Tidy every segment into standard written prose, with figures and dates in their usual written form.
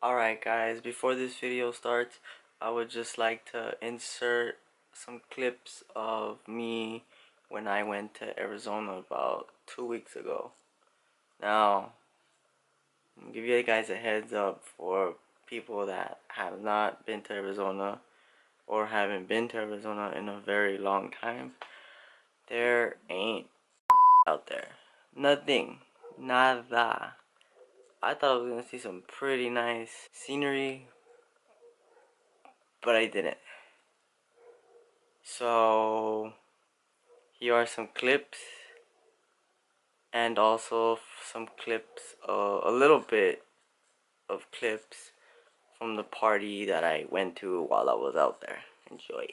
Alright guys, before this video starts, I would just like to insert some clips of me when I went to Arizona about 2 weeks ago. Now, I'll give you guys a heads up for people that have not been to Arizona or haven't been to Arizona in a very long time. There ain't out there. Nothing. Nada. I thought I was gonna see some pretty nice scenery, but I didn't. So here are some clips, and also some clips, a little bit of clips from the party that I went to while I was out there. Enjoy.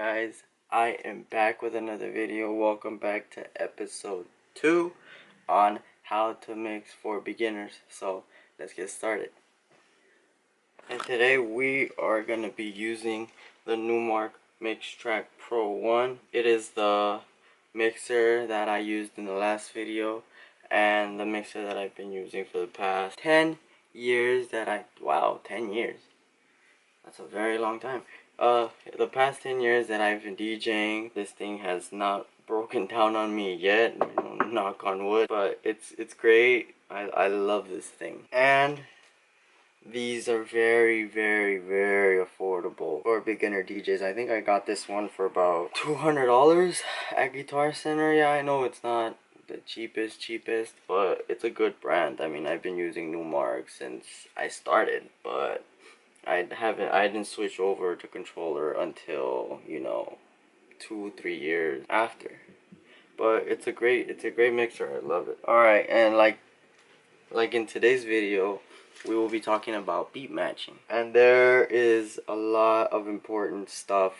guys, I am back with another video. Welcome back to episode 2 on how to mix for beginners. So let's get started. And today we are going to be using the Numark Mixtrack Pro 1. It is the mixer that I used in the last video and the mixer that I've been using for the past 10 years wow, 10 years. That's a very long time. The past 10 years that I've been DJing, this thing has not broken down on me yet, knock on wood, but it's great. I love this thing. And these are very, very, very affordable for beginner DJs. I think I got this one for about $200 at Guitar Center. Yeah, I know it's not the cheapest, but it's a good brand. I mean, I've been using Numark since I started, but I didn't switch over to controller until, 2-3 years after. But it's a great mixer. I love it. Alright, and like in today's video, we will be talking about beat matching. And there is a lot of important stuff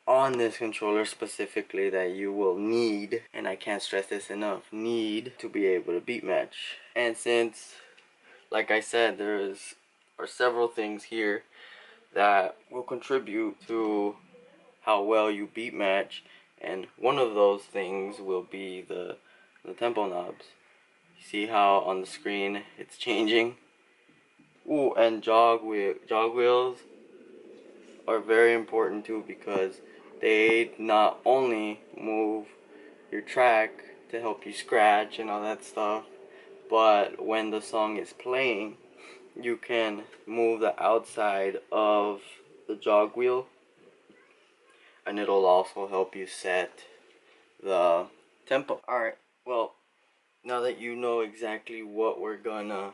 on this controller specifically that you will need, and I can't stress this enough, need to be able to beat match. And since, like I said, there are several things here that will contribute to how well you beat match, and one of those things will be the tempo knobs. You see how on the screen it's changing? Ooh, and jog wheels are very important too, because they not only move your track to help you scratch and all that stuff, but when the song is playing, you can move the outside of the jog wheel, and it'll also help you set the tempo. Alright, well, now that you know exactly what we're gonna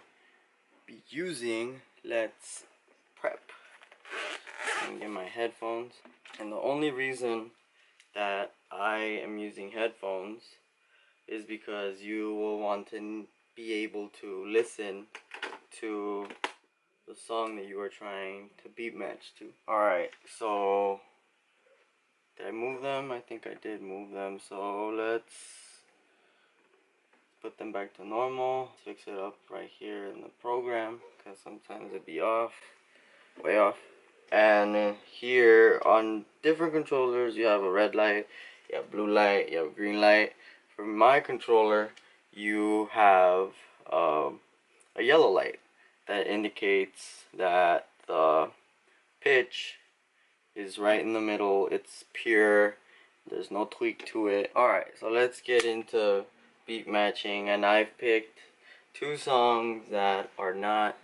be using, let's prep. I'm gonna get my headphones. And the only reason that I am using headphones is because you will want to be able to listen to the song that you are trying to beat match to. Alright, so did I move them? I think I did move them. So let's put them back to normal. Let's fix it up right here in the program, because sometimes it'd be off, way off. And here on different controllers, you have a red light, you have blue light, you have green light. For my controller, you have a yellow light that indicates that the pitch is right in the middle. It's pure, there's no tweak to it. Alright, so let's get into beat matching, and I've picked 2 songs that are not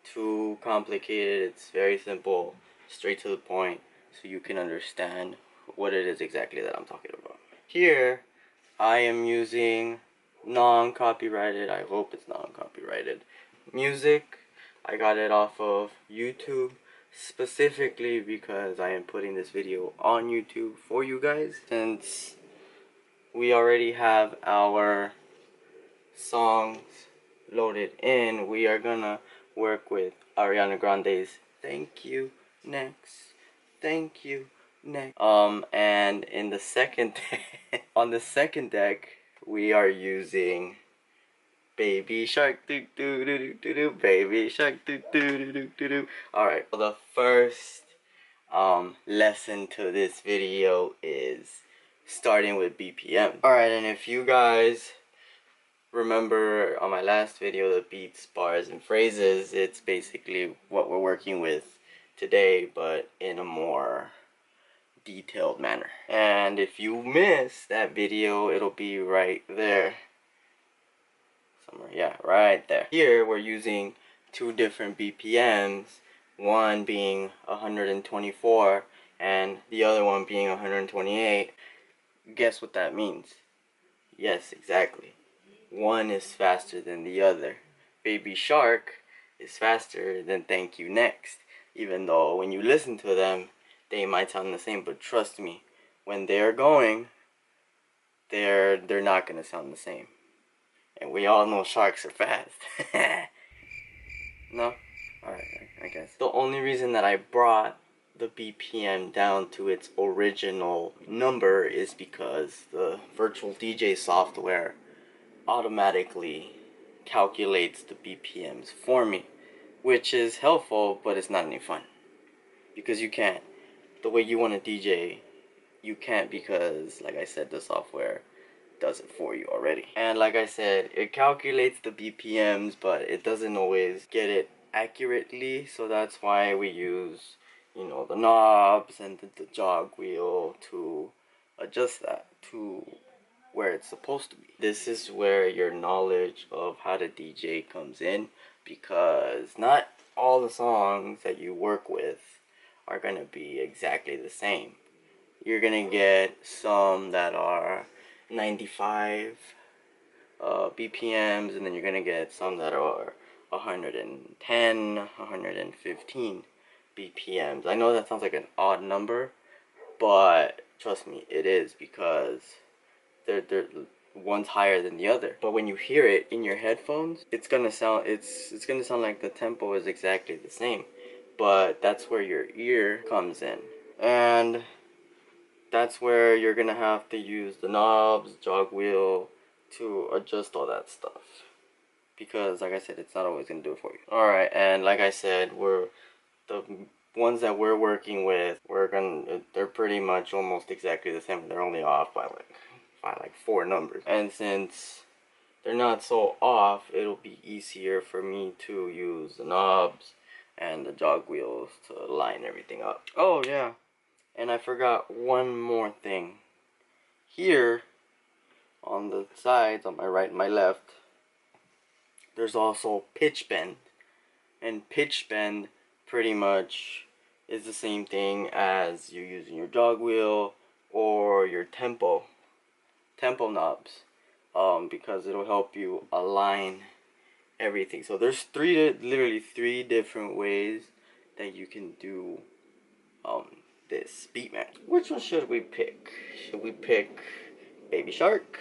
too complicated. It's very simple, straight to the point, so you can understand what it is exactly that I'm talking about. Here I am using non-copyrighted, I hope it's non-copyrighted, music. I got it off of YouTube, specifically because I am putting this video on YouTube for you guys. Since we already have our songs loaded in, we are gonna work with Ariana Grande's Thank You Next, Thank You Next. And in the second on the second deck, we are using Baby Shark doo doo doo doo doo, Baby Shark doo doo doo doo doo doo. Alright, so the first lesson to this video is starting with BPM. Alright, and if you guys remember on my last video, the beats, bars, and phrases, it's basically what we're working with today, but in a more detailed manner. And if you miss that video, it'll be right there somewhere. Yeah, right there. Here we're using 2 different BPMs, one being 124 and the other one being 128. Guess what that means? Yes, exactly. One is faster than the other. Baby Shark is faster than Thank You Next, even though when you listen to them, they might sound the same, but trust me, when they're going, they're not gonna sound the same. And we all know sharks are fast. No? Alright, I guess. The only reason that I brought the BPM down to its original number is because the virtual DJ software automatically calculates the BPMs for me, which is helpful, but it's not any fun because you can't. The way you want to DJ, you can't, because like I said, the software does it for you already. And like I said, it calculates the BPMs, but it doesn't always get it accurately, so that's why we use, you know, the knobs and the jog wheel to adjust that to where it's supposed to be. This is where your knowledge of how to DJ comes in, because not all the songs that you work with are gonna be exactly the same. You're gonna get some that are 95 BPMs, and then you're gonna get some that are 110, 115 BPMs. I know that sounds like an odd number, but trust me, it is, because they're one's higher than the other. But when you hear it in your headphones, it's gonna sound like the tempo is exactly the same. But that's where your ear comes in, and that's where you're gonna have to use the knobs, jog wheel, to adjust all that stuff, because like I said, it's not always gonna do it for you. Alright, and like I said, the ones that we're working with, they're pretty much almost exactly the same. They're only off by like 4 numbers, and since they're not so off, it'll be easier for me to use the knobs and the jog wheels to line everything up. Oh yeah, and I forgot one more thing. Here on the sides, on my right and my left, there's also pitch bend. And pitch bend pretty much is the same thing as you using your jog wheel or your tempo knobs, because it'll help you align everything. So there's literally three different ways that you can do this beat match. Which one should we pick? Should we pick Baby Shark,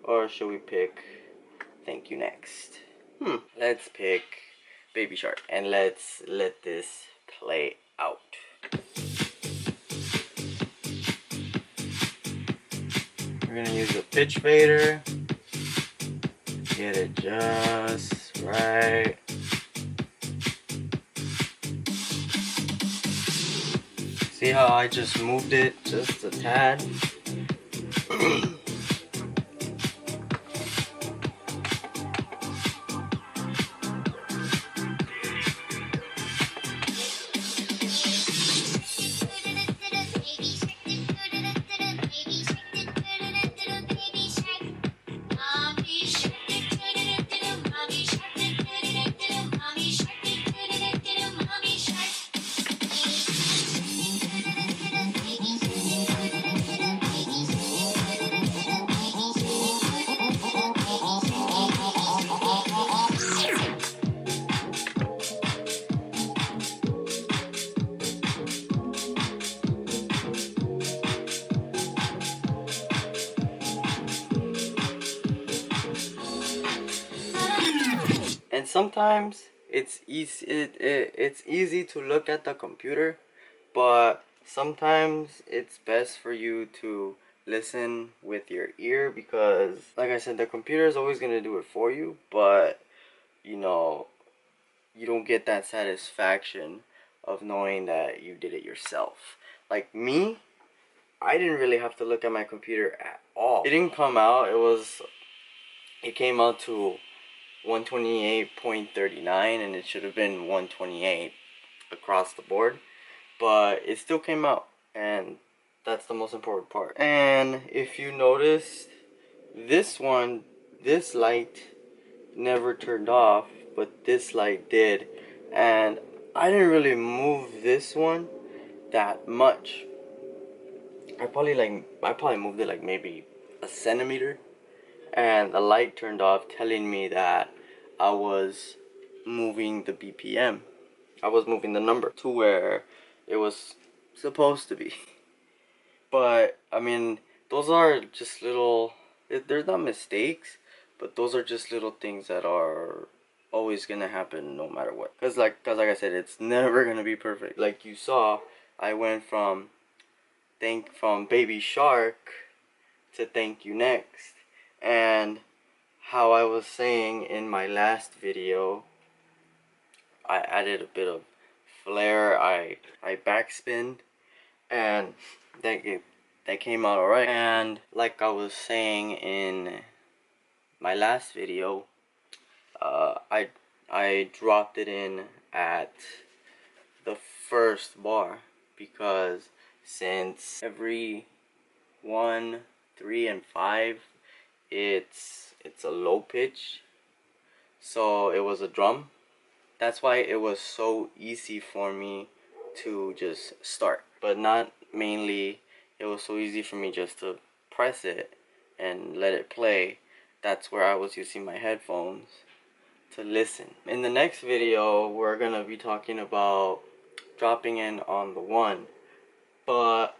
or should we pick Thank You Next? Let's pick Baby Shark, and let's let this play out. We're gonna use a pitch fader, get it just right. See how I just moved it just a tad? And sometimes it's easy to look at the computer, but sometimes it's best for you to listen with your ear, because like I said, the computer is always going to do it for you, but you know, you don't get that satisfaction of knowing that you did it yourself. Like me, I didn't really have to look at my computer at all. It didn't come out, it came out to 128.39, and it should have been 128 across the board, but it still came out, and that's the most important part. And if you notice, this light never turned off, but this light did, and I didn't really move this one that much. I probably moved it like maybe a centimeter, and the light turned off, telling me that I was moving the BPM. I was moving the number to where it was supposed to be. But I mean, those are just little, they're not mistakes, but those are just little things that are always gonna happen no matter what. Cause like I said, it's never gonna be perfect. Like you saw, I went from Baby Shark to Thank You Next. And how I was saying in my last video, I added a bit of flair. I backspinned, and that came out alright. And like I was saying in my last video, I dropped it in at the first bar, because since every 1, 3, and 5 it's a low pitch, so it was a drum. That's why it was so easy for me to just start, but not mainly. It was so easy for me just to press it and let it play. That's where I was using my headphones to listen. In the next video, we're gonna be talking about dropping in on the 1, but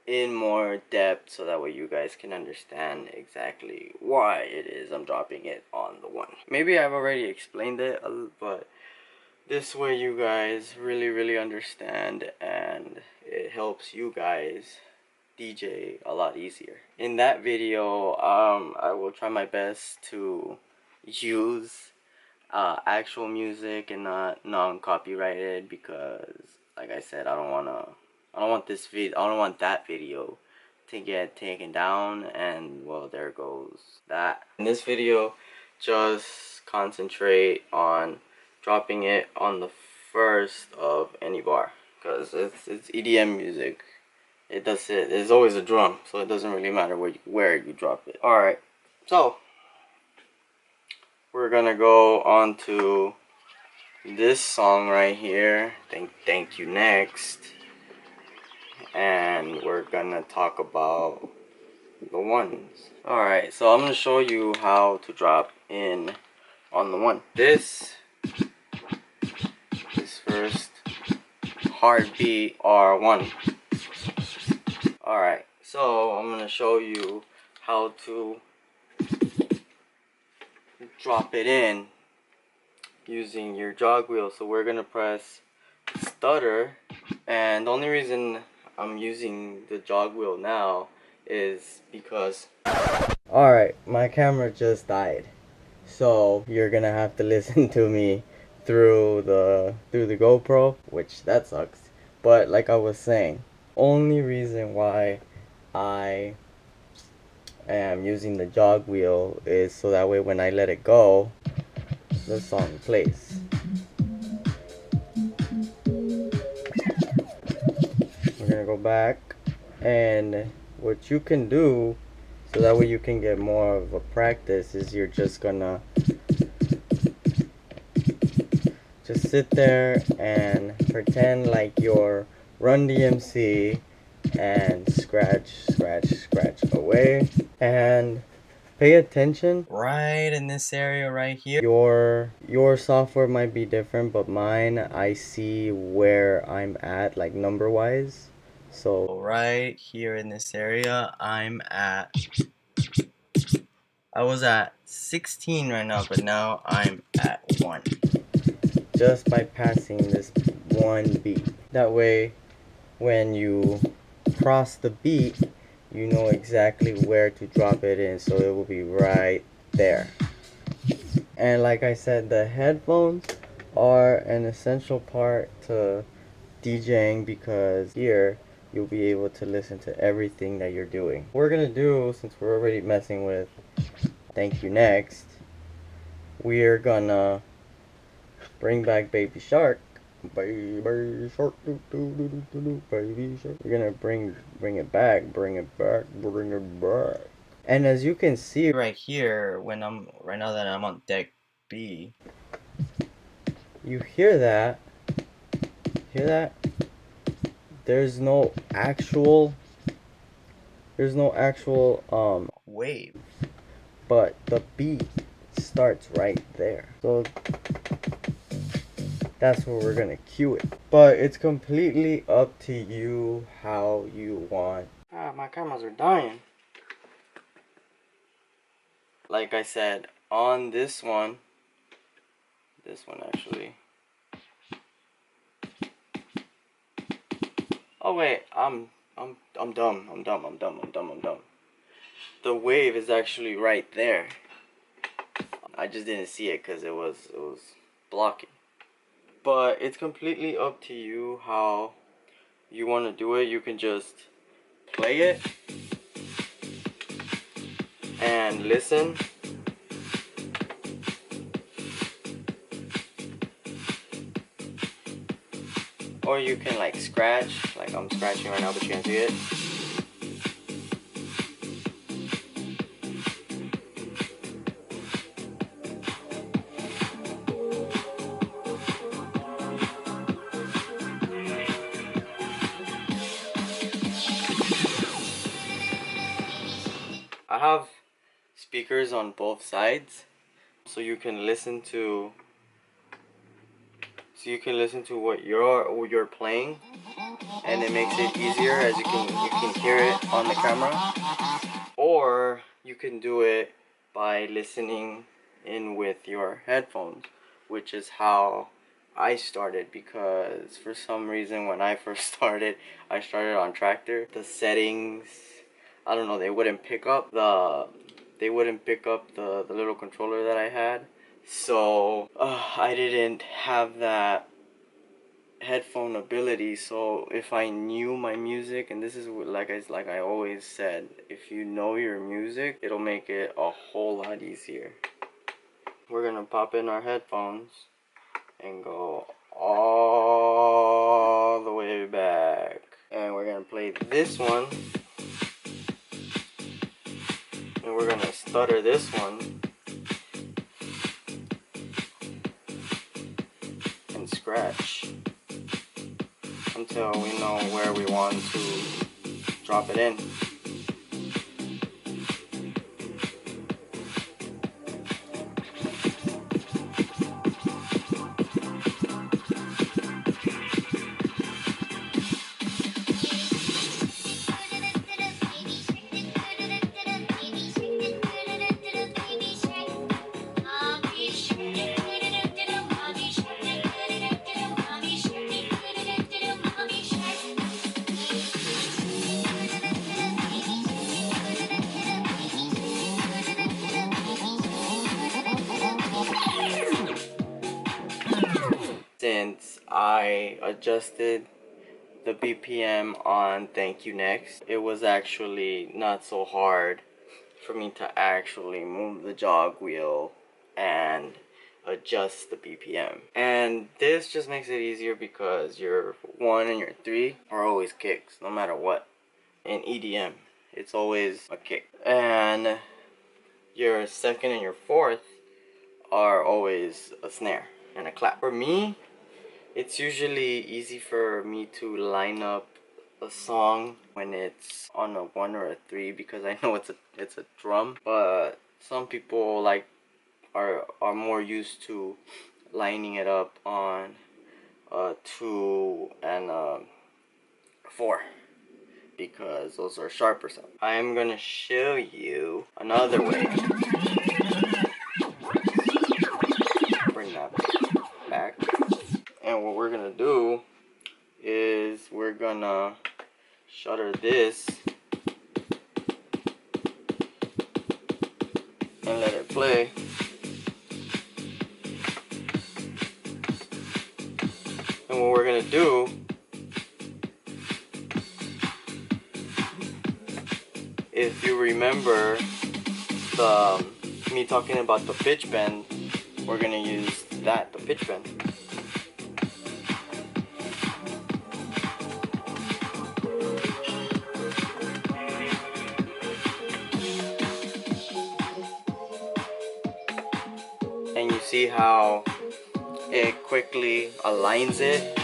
in more depth, so that way you guys can understand exactly why it is I'm dropping it on the 1. Maybe I've already explained it, but this way you guys really understand, and it helps you guys DJ a lot easier. In that video, I will try my best to use actual music and not non-copyrighted, because like I said, I don't want that video to get taken down, and well, there goes that. In this video, just concentrate on dropping it on the first of any bar, because it's EDM music. There's always a drum, so it doesn't really matter where you drop it. Alright, so we're gonna go on to this song right here, Thank You Next, and we're gonna talk about the 1s. Alright, so I'm gonna show you how to drop in on the 1. This is first heartbeat R1. Alright, so I'm gonna show you how to drop it in using your jog wheel. So we're gonna press stutter, and the only reason I'm using the jog wheel now is because alright, my camera just died, so you're gonna have to listen to me through the GoPro, which that sucks. But like I was saying, only reason why I am using the jog wheel is so that way when I let it go, the song plays. We're gonna go back, and what you can do so that way you can get more of a practice is you're just gonna just sit there and pretend like you're Run DMC and scratch away, and pay attention right in this area right here. Your software might be different, but mine, I see where I'm at, like number wise. So right here in this area, I was at 16 right now, but now I'm at 1, just by passing this 1 beat. That way when you cross the beat, you know exactly where to drop it in, so it will be right there. And like I said, the headphones are an essential part to DJing, because here you'll be able to listen to everything that you're doing. What we're gonna do, since we're already messing with Thank You Next, we're gonna bring back Baby Shark. Baby Shark, Baby Shark. We're gonna bring it back. And as you can see right here, right now that I'm on deck B, you hear that? Hear that? There's no actual wave, but the beat starts right there. So that's where we're gonna cue it. But it's completely up to you how you want. Ah, my cameras are dying. Like I said, on this one actually, Oh wait, I'm dumb. I'm dumb. I'm dumb. I'm dumb. I'm dumb. The wave is actually right there. I just didn't see it because it was blocking. But it's completely up to you how you want to do it. You can just play it and listen. Or you can like scratch, like I'm scratching right now, but you can't see it. I have speakers on both sides, so you can listen to what you're playing, and it makes it easier as you can hear it on the camera. Or you can do it by listening in with your headphones, which is how I started, because for some reason when I first started, I started on Tractor. The settings, I don't know, they wouldn't pick up the little controller that I had. So I didn't have that headphone ability. So if I knew my music, and this is like I always said, if you know your music, it'll make it a whole lot easier. We're gonna pop in our headphones and go all the way back, and we're gonna play this one, and we're gonna stutter this one and scratch until we know where we want to drop it in. Since I adjusted the BPM on Thank You Next, it was actually not so hard for me to actually move the jog wheel and adjust the BPM. And this just makes it easier because your 1 and your 3 are always kicks, no matter what. In EDM, it's always a kick. And your 2nd and your 4th are always a snare and a clap. For me, it's usually easy for me to line up a song when it's on a 1 or a 3 because I know it's a drum. But some people are more used to lining it up on a 2 and a 4 because those are sharper sounds. I am gonna show you another way. Bring that back. And what we're gonna do is we're gonna shutter this and let it play. And what we're gonna do if you remember me talking about the pitch bend, we're gonna use the pitch bend. And you see how it quickly aligns it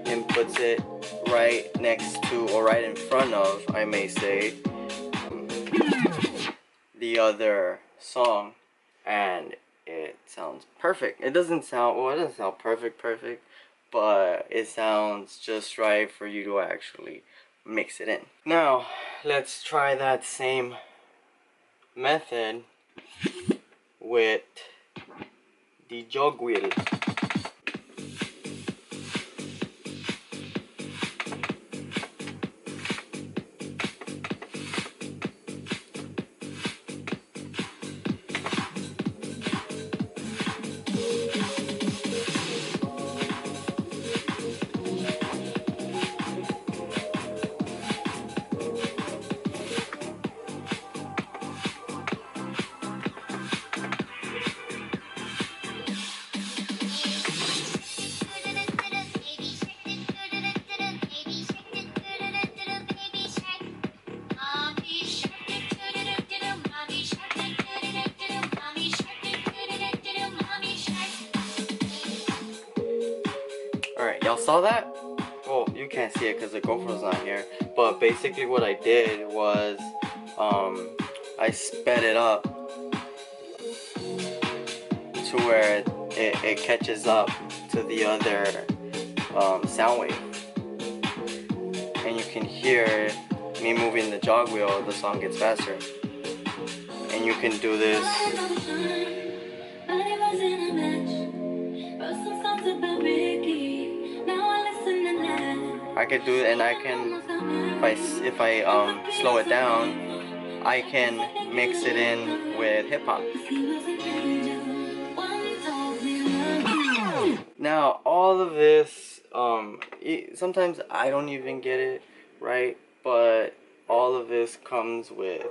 and puts it right next to, or right in front of, I may say, the other song, and it sounds perfect. It doesn't sound, well, it doesn't sound perfect, but it sounds just right for you to actually mix it in. Now, let's try that same method with the jog wheel. saw that? Well, you can't see it because the GoPro's not here. But basically what I did was I sped it up to where it catches up to the other sound wave. And you can hear me moving the jog wheel, the song gets faster. And you can do this. I could do it, and I can, if I slow it down, I can mix it in with hip hop. Now all of this, sometimes I don't even get it right, but all of this comes with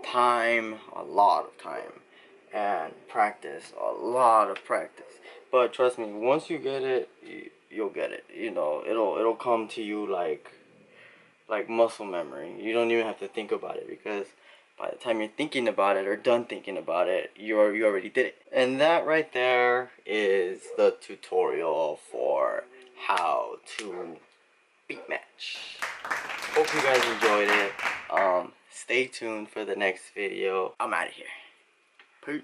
time, a lot of time, and practice, a lot of practice. But trust me, once you get it, you'll get it. You know, it'll come to you like muscle memory. You don't even have to think about it, because by the time you're thinking about it or done thinking about it, you already did it. And that right there is the tutorial for how to beat match. Hope you guys enjoyed it. Stay tuned for the next video. I'm out of here. Peace.